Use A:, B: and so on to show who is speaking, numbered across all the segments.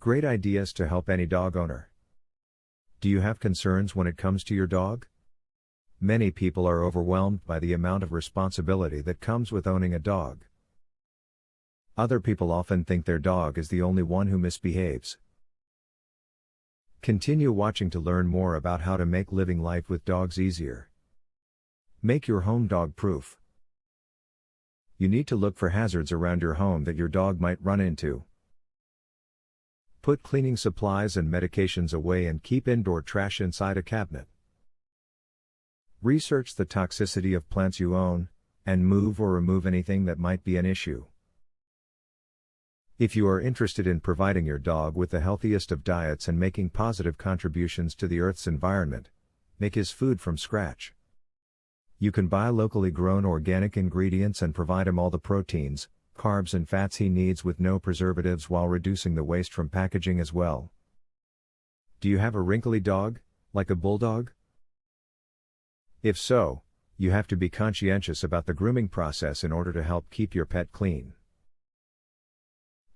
A: Great ideas to help any dog owner. Do you have concerns when it comes to your dog? Many people are overwhelmed by the amount of responsibility that comes with owning a dog. Other people often think their dog is the only one who misbehaves. Continue watching to learn more about how to make living life with dogs easier. Make your home dog-proof. You need to look for hazards around your home that your dog might run into. Put cleaning supplies and medications away and keep indoor trash inside a cabinet. Research the toxicity of plants you own, and move or remove anything that might be an issue. If you are interested in providing your dog with the healthiest of diets and making positive contributions to the Earth's environment, make his food from scratch. You can buy locally grown organic ingredients and provide him all the proteins, carbs and fats he needs with no preservatives while reducing the waste from packaging as well. Do you have a wrinkly dog, like a bulldog? If so, you have to be conscientious about the grooming process in order to help keep your pet clean.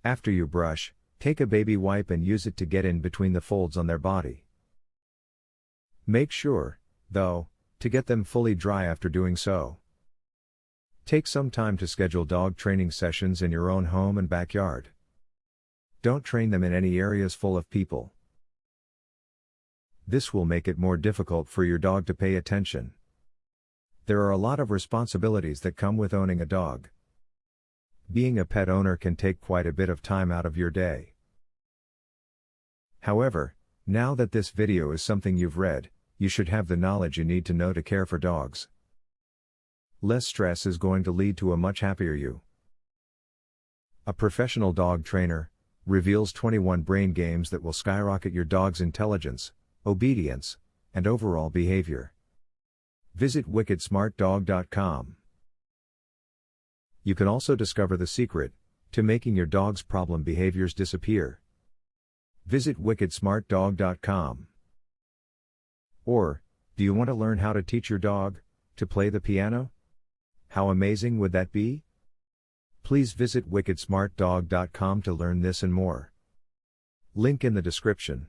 A: After you brush, take a baby wipe and use it to get in between the folds on their body. Make sure, though, to get them fully dry after doing so. Take some time to schedule dog training sessions in your own home and backyard. Don't train them in any areas full of people. This will make it more difficult for your dog to pay attention. There are a lot of responsibilities that come with owning a dog. Being a pet owner can take quite a bit of time out of your day. However, now that this video is something you've read, you should have the knowledge you need to know to care for dogs. Less stress is going to lead to a much happier you. A professional dog trainer reveals 21 brain games that will skyrocket your dog's intelligence, obedience, and overall behavior. Visit wickedsmartdog.com. You can also discover the secret to making your dog's problem behaviors disappear. Visit wickedsmartdog.com. Or, do you want to learn how to teach your dog to play the piano? How amazing would that be? Please visit wickedsmartdog.com to learn this and more. Link in the description.